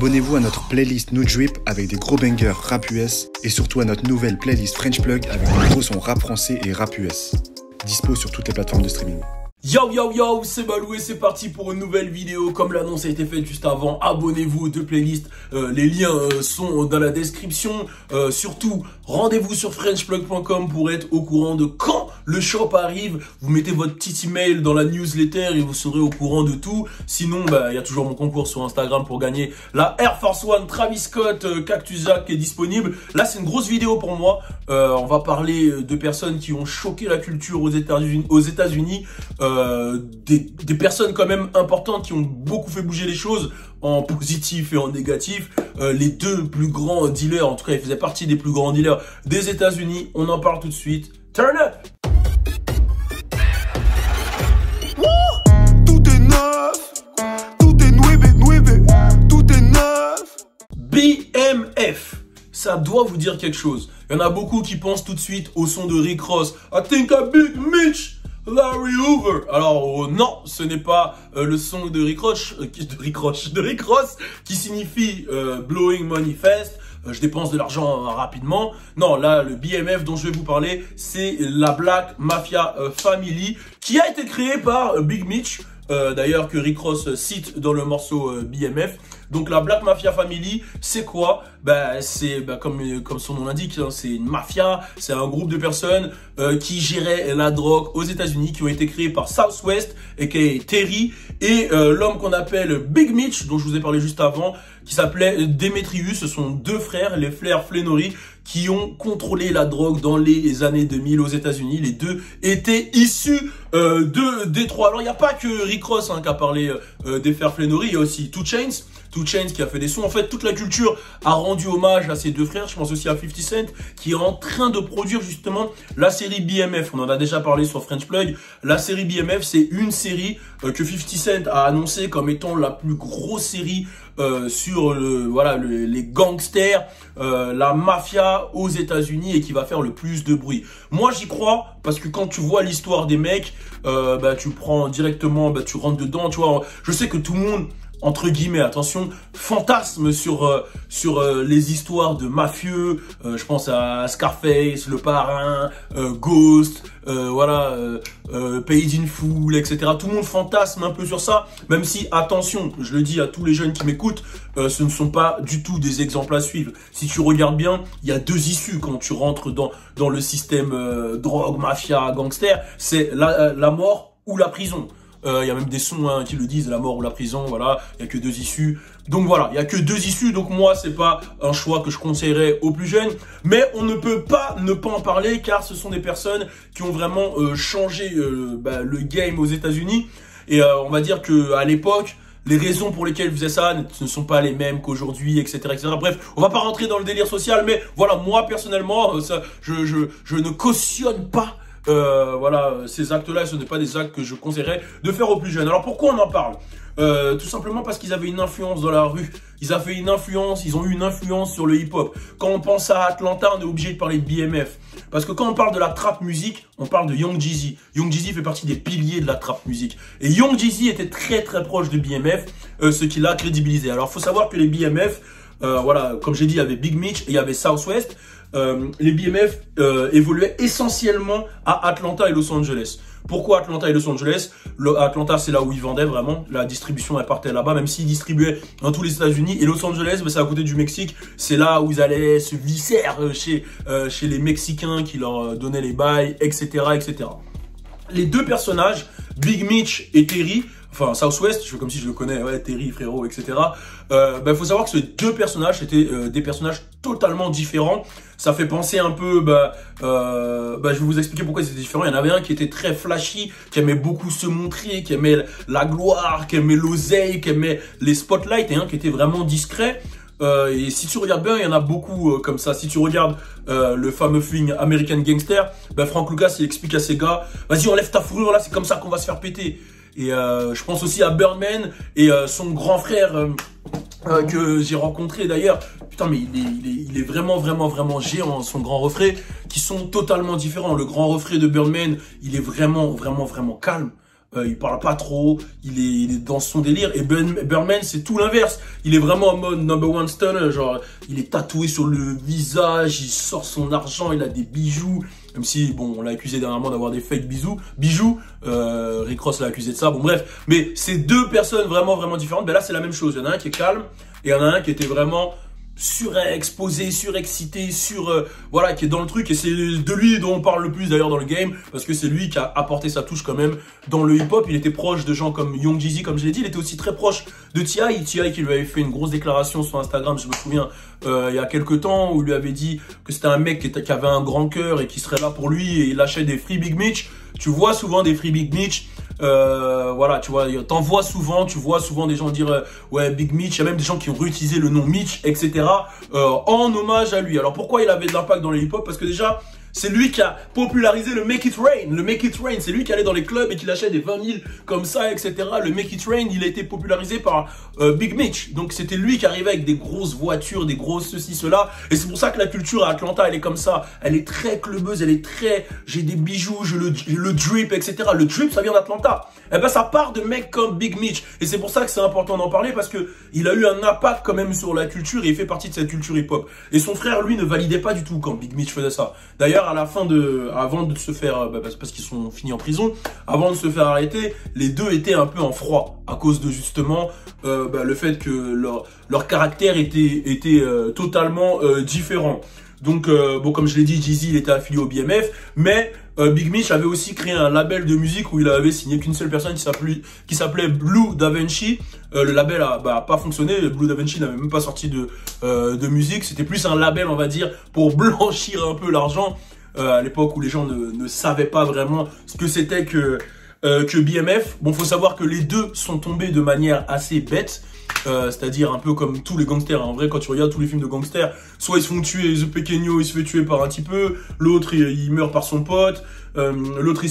Abonnez-vous à notre playlist New Drip avec des gros bangers rap US et surtout à notre nouvelle playlist French Plug avec des gros sons rap français et rap US. Dispo sur toutes les plateformes de streaming. Yo yo yo, c'est Balou et c'est parti pour une nouvelle vidéo. Comme l'annonce a été faite juste avant, abonnez-vous aux deux playlists, les liens sont dans la description. Surtout, rendez-vous sur frenchplug.com pour être au courant de quand le shop arrive. Vous mettez votre petit email dans la newsletter et vous serez au courant de tout. Sinon, il y a toujours mon concours sur Instagram pour gagner la Air Force One Travis Scott Cactus Jack qui est disponible. Là, c'est une grosse vidéo pour moi. On va parler de personnes qui ont choqué la culture aux États-Unis. Des personnes quand même importantes qui ont beaucoup fait bouger les choses en positif et en négatif. Les deux plus grands dealers, en tout cas ils faisaient partie des plus grands dealers des États-Unis. On en parle tout de suite. Turn up! Tout est neuf, tout est nueve, tout est neuf. BMF, ça doit vous dire quelque chose. Il y en a beaucoup qui pensent tout de suite au son de Rick Ross. I think a Big Mitch. Larry Hoover. Alors non, ce n'est pas le son de Rick Ross qui signifie Blowing Money Fast. Je dépense de l'argent rapidement. Non, là, le BMF dont je vais vous parler, c'est la Black Mafia Family qui a été créée par Big Mitch. D'ailleurs que Rick Ross cite dans le morceau BMF. Donc la Black Mafia Family, c'est quoi? C'est comme son nom l'indique, hein, c'est une mafia, c'est un groupe de personnes qui géraient la drogue aux États-Unis, qui ont été créés par Southwest aka Terry et l'homme qu'on appelle Big Mitch, dont je vous ai parlé juste avant, qui s'appelait Demetrius. Ce sont deux frères, les frères Flenory, qui ont contrôlé la drogue dans les années 2000 aux États-Unis. Les deux étaient issus de Détroit. Alors il n'y a pas que Rick Ross qui a parlé des frères Flenory, il y a aussi 2 Chainz. 2 Chainz qui a fait des sons. En fait, toute la culture a rendu hommage à ces deux frères. Je pense aussi à 50 Cent qui est en train de produire justement la série BMF. On en a déjà parlé sur French Plug. La série BMF, c'est une série que 50 Cent a annoncé comme étant la plus grosse série sur les gangsters, la mafia aux États-Unis et qui va faire le plus de bruit. Moi, j'y crois parce que quand tu vois l'histoire des mecs, tu prends directement, tu rentres dedans. Tu vois, je sais que tout le monde, entre guillemets, attention, fantasme sur les histoires de mafieux. Je pense à Scarface, Le Parrain, Ghost, Paid in Full, etc. Tout le monde fantasme un peu sur ça, même si, attention, je le dis à tous les jeunes qui m'écoutent, ce ne sont pas du tout des exemples à suivre. Si tu regardes bien, il y a deux issues quand tu rentres dans le système drogue, mafia, gangster, c'est la mort ou la prison. Il y a même des sons qui le disent, la mort ou la prison, voilà, il y a que deux issues. Donc voilà, il y a que deux issues, donc moi c'est pas un choix que je conseillerais aux plus jeunes, mais on ne peut pas ne pas en parler car ce sont des personnes qui ont vraiment changé le game aux États-Unis. Et on va dire que à l'époque, les raisons pour lesquelles ils faisaient ça ne sont pas les mêmes qu'aujourd'hui, etc., etc. Bref, on va pas rentrer dans le délire social, mais voilà, moi personnellement, je ne cautionne pas ces actes-là. Ce n'est pas des actes que je conseillerais de faire aux plus jeunes. Alors pourquoi on en parle? Tout simplement parce qu'ils avaient une influence dans la rue. Ils ont eu une influence sur le hip-hop. Quand on pense à Atlanta, on est obligé de parler de BMF. Parce que quand on parle de la trap music, on parle de Young Jeezy. Young Jeezy fait partie des piliers de la trap music. Et Young Jeezy était très très proche de BMF, ce qui l'a crédibilisé. Alors il faut savoir que les BMF, comme j'ai dit, il y avait Big Mitch et il y avait Southwest. Les BMF évoluaient essentiellement à Atlanta et Los Angeles. Pourquoi Atlanta et Los Angeles? Atlanta, c'est là où ils vendaient vraiment. La distribution, elle partait là-bas, même s'ils distribuaient dans tous les États-Unis. Et Los Angeles, c'est à côté du Mexique. C'est là où ils allaient se visser chez les Mexicains qui leur donnaient les bails, etc., etc. Les deux personnages, Big Mitch et Terry, enfin Southwest, je fais comme si je le connais, ouais, Terry, frérot, etc. Faut savoir que ces deux personnages étaient des personnages totalement différents. Ça fait penser un peu, je vais vous expliquer pourquoi c'était différent. Il y en avait un qui était très flashy, qui aimait beaucoup se montrer, qui aimait la gloire, qui aimait l'oseille, qui aimait les spotlights, et un qui était vraiment discret. Et si tu regardes bien, il y en a beaucoup comme ça. Si tu regardes le fameux film American Gangster, Frank Lucas il explique à ses gars, vas-y enlève ta fourrure là, c'est comme ça qu'on va se faire péter. Et je pense aussi à Birdman et son grand frère que j'ai rencontré d'ailleurs. Putain, mais il est vraiment géant, son grand refrain, qui sont totalement différents. Le grand refrain de Birdman, il est vraiment calme. il parle pas trop, il est dans son délire. Et Birdman, c'est tout l'inverse. Il est vraiment en mode number one stunner, genre, il est tatoué sur le visage, il sort son argent, il a des bijoux. Même si, bon, on l'a accusé dernièrement d'avoir des fake bijoux. Rick Ross l'a accusé de ça. Bon, bref. Mais c'est deux personnes vraiment, vraiment différentes. Ben là, c'est la même chose. Il y en a un qui est calme et il y en a un qui était vraiment surexposé, surexcité, voilà, qui est dans le truc. Et c'est de lui dont on parle le plus d'ailleurs dans le game, parce que c'est lui qui a apporté sa touche quand même dans le hip-hop. Il était proche de gens comme Young Jeezy, comme je l'ai dit. Il était aussi très proche de T.I. T.I. qui lui avait fait une grosse déclaration sur Instagram, je me souviens, il y a quelques temps, où il lui avait dit que c'était un mec qui avait un grand cœur et qui serait là pour lui, et il lâchait des Free Big Mitch. Tu vois souvent des Free Big Mitch. Voilà, tu vois, t'en vois souvent, tu vois souvent des gens dire ouais, Big Mitch. Il y a même des gens qui ont réutilisé le nom Mitch, etc. En hommage à lui. Alors pourquoi il avait de l'impact dans le hip-hop? Parce que déjà, c'est lui qui a popularisé le Make It Rain. Le Make It Rain, c'est lui qui allait dans les clubs et qui lâchait des 20 000 comme ça, etc. Le Make It Rain, il a été popularisé par Big Mitch. Donc c'était lui qui arrivait avec des grosses voitures, des grosses ceci, cela. Et c'est pour ça que la culture à Atlanta, elle est comme ça. Elle est très clubeuse, elle est très... J'ai des bijoux, j'ai le drip, etc. Le drip, ça vient d'Atlanta. Eh ben ça part de mecs comme Big Mitch. Et c'est pour ça que c'est important d'en parler, parce que il a eu un impact quand même sur la culture et il fait partie de cette culture hip-hop. Et son frère, lui, ne validait pas du tout quand Big Mitch faisait ça. D'ailleurs, à la fin avant de se faire, parce qu'ils sont finis en prison, avant de se faire arrêter, les deux étaient un peu en froid à cause de justement le fait que leur caractère était totalement différent. Donc bon, comme je l'ai dit, Jeezy il était affilié au BMF, mais Big Mitch avait aussi créé un label de musique où il avait signé qu'une seule personne qui s'appelait Blue Da Vinci. Le label a pas fonctionné, Blue Da Vinci n'avait même pas sorti de musique, c'était plus un label, on va dire, pour blanchir un peu l'argent. À l'époque où les gens ne savaient pas vraiment ce que c'était que BMF. Bon, faut savoir que les deux sont tombés de manière assez bête, c'est-à-dire un peu comme tous les gangsters. En vrai, quand tu regardes tous les films de gangsters, soit ils se font tuer, The Pequeño, il se fait tuer par un petit peu, l'autre il meurt par son pote, l'autre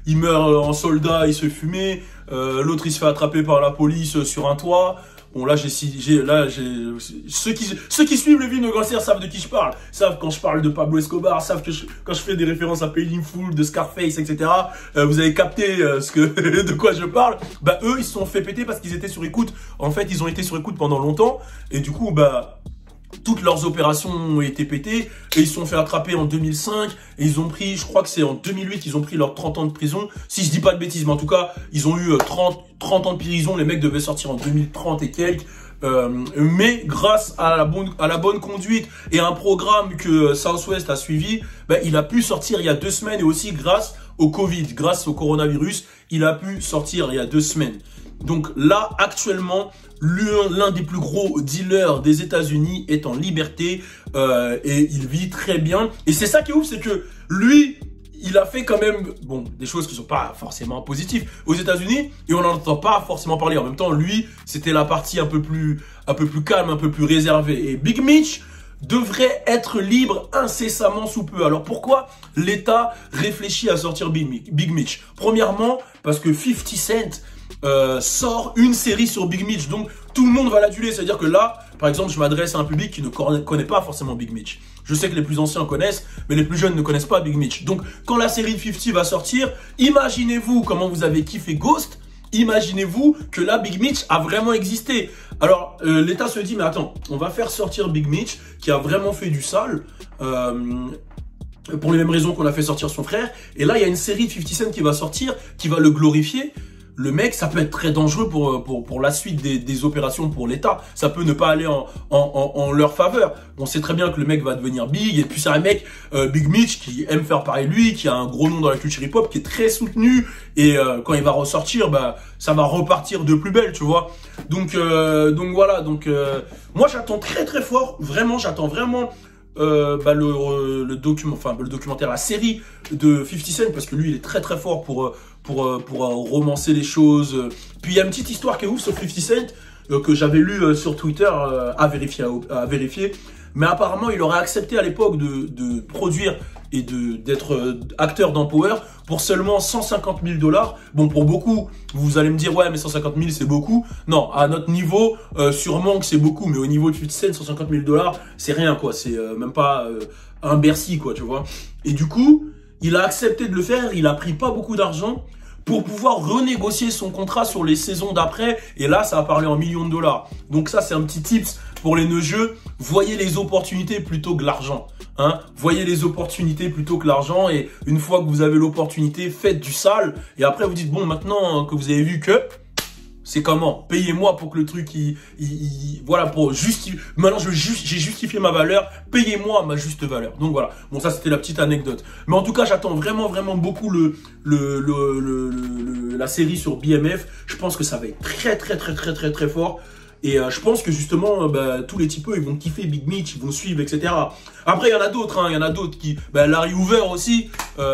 il meurt en soldat, il se fait fumer, l'autre il se fait attraper par la police sur un toit. Bon, là, ceux qui suivent les films de gangsters savent de qui je parle. Savent quand je parle de Pablo Escobar, savent que quand je fais des références à Paid in Full, de Scarface, etc. Vous avez capté de quoi je parle. Bah, eux, ils se sont fait péter parce qu'ils étaient sur écoute. En fait, ils ont été sur écoute pendant longtemps. Et du coup, toutes leurs opérations ont été pétées et ils se sont fait attraper en 2005 et ils ont pris, je crois que c'est en 2008 qu'ils ont pris leurs 30 ans de prison, si je dis pas de bêtises, mais en tout cas ils ont eu 30 ans de prison. Les mecs devaient sortir en 2030 et quelques, mais grâce à la bonne conduite et à un programme que Southwest a suivi, il a pu sortir il y a 2 semaines, et aussi grâce au Covid, grâce au coronavirus, il a pu sortir il y a 2 semaines. Donc là, actuellement, l'un des plus gros dealers des États-Unis est en liberté et il vit très bien. Et c'est ça qui est ouf, c'est que lui, il a fait quand même des choses qui sont pas forcément positives aux États-Unis et on n'en entend pas forcément parler. En même temps, lui, c'était la partie un peu plus calme, un peu plus réservée. Et Big Mitch devrait être libre incessamment sous peu. Alors pourquoi l'État réfléchit à sortir Big Mitch? Premièrement, parce que 50 Cent sort une série sur Big Mitch, donc tout le monde va l'aduler. C'est-à-dire que là, par exemple, je m'adresse à un public qui ne connaît pas forcément Big Mitch. Je sais que les plus anciens connaissent, mais les plus jeunes ne connaissent pas Big Mitch. Donc, quand la série 50 va sortir, imaginez-vous comment vous avez kiffé Ghost. Imaginez-vous que là, Big Mitch a vraiment existé. Alors, l'État se dit, mais attends, on va faire sortir Big Mitch, qui a vraiment fait du sale, pour les mêmes raisons qu'on a fait sortir son frère. Et là, il y a une série de 50 Cent qui va sortir, qui va le glorifier. Le mec, ça peut être très dangereux pour la suite des opérations pour l'État. Ça peut ne pas aller en leur faveur. On sait très bien que le mec va devenir big. Et puis c'est un mec, Big Mitch, qui aime faire parler de lui, qui a un gros nom dans la culture hip-hop, qui est très soutenu. Et quand il va ressortir, ça va repartir de plus belle, tu vois. Donc voilà. Donc moi, j'attends très très fort. Vraiment, j'attends vraiment le documentaire, la série de 50 Cent, parce que lui, il est très très fort pour romancer les choses. Puis il y a une petite histoire qui est ouf sur 50 Cent que j'avais lu sur Twitter, à vérifier. Mais apparemment, il aurait accepté à l'époque de produire et d'être acteur dans Power pour seulement 150 000 $. Bon, pour beaucoup, vous allez me dire, ouais, mais 150 000, c'est beaucoup. Non, à notre niveau, sûrement que c'est beaucoup, mais au niveau de 50 Cent, 150 000 $, c'est rien, quoi. C'est même pas un Bercy, quoi, tu vois. Et du coup, il a accepté de le faire, il a pris pas beaucoup d'argent pour pouvoir renégocier son contrat sur les saisons d'après. Et là, ça a parlé en millions de dollars. Donc ça, c'est un petit tips pour les neugeux. Voyez les opportunités plutôt que l'argent. Hein, voyez les opportunités plutôt que l'argent. Et une fois que vous avez l'opportunité, faites du sale. Et après, vous dites, bon, maintenant que vous avez vu que... C'est comment? Payez-moi pour que le truc, voilà, pour justifier. Maintenant, j'ai justifié ma valeur. Payez-moi ma juste valeur. Donc voilà. Bon, ça, c'était la petite anecdote. Mais en tout cas, j'attends vraiment, vraiment beaucoup la série sur BMF. Je pense que ça va être très, très, très, très, très, très fort. Et je pense que justement, tous les typeux, ils vont kiffer Big Mitch, ils vont suivre, etc. Après, il y en a d'autres, hein. Il y en a d'autres qui... Larry Hoover aussi,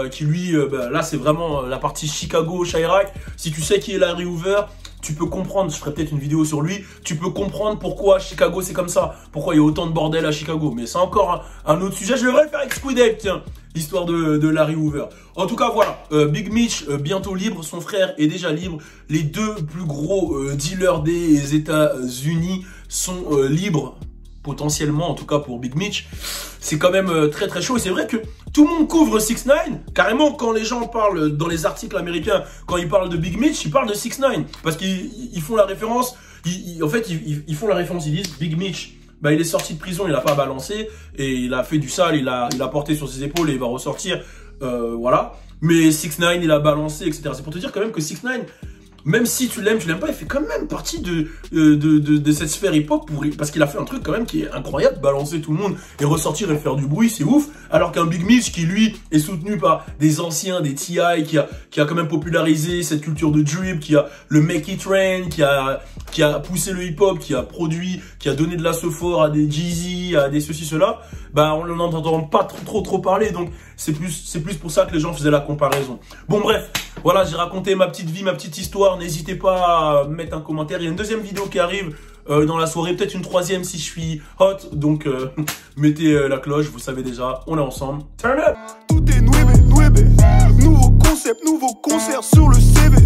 qui lui... là, c'est vraiment la partie Chicago-Chirac. Si tu sais qui est Larry Hoover, tu peux comprendre, je ferai peut-être une vidéo sur lui, tu peux comprendre pourquoi Chicago c'est comme ça, pourquoi il y a autant de bordel à Chicago. Mais c'est encore un autre sujet, je devrais le faire avec Squid, tiens, l'histoire de Larry Hoover. En tout cas, voilà, Big Mitch, bientôt libre, son frère est déjà libre. Les deux plus gros dealers des États-Unis sont libres, potentiellement, en tout cas pour Big Mitch. C'est quand même très très chaud. Et c'est vrai que tout le monde couvre 6ix9ine. Carrément, quand les gens parlent dans les articles américains, quand ils parlent de Big Mitch, ils parlent de 6ix9ine. Parce qu'ils font la référence, en fait, ils font la référence, ils disent Big Mitch, il est sorti de prison, il a pas balancé, et il a fait du sale, il a porté sur ses épaules et il va ressortir, voilà. Mais 6ix9ine, il a balancé, etc. C'est pour te dire quand même que 6ix9ine, même si tu l'aimes pas, il fait quand même partie de cette sphère hip-hop parce qu'il a fait un truc quand même qui est incroyable, balancer tout le monde et ressortir et faire du bruit, c'est ouf. Alors qu'un Big Mitch qui, lui, est soutenu par des anciens, des T.I., qui a quand même popularisé cette culture de drip, qui a le Make It Rain, qui a poussé le hip-hop, qui a produit, qui a donné de la sephore à des Jeezy, à des ceci, cela, on n'en entend pas trop parler. Donc, c'est plus pour ça que les gens faisaient la comparaison. Bon, bref. Voilà, j'ai raconté ma petite vie, ma petite histoire. N'hésitez pas à mettre un commentaire. Il y a une deuxième vidéo qui arrive dans la soirée. Peut-être une troisième si je suis hot. Donc, mettez la cloche. Vous savez déjà, on est ensemble. Turn up! Tout est nouébé. Nouveau concept, nouveau concert sur le CV.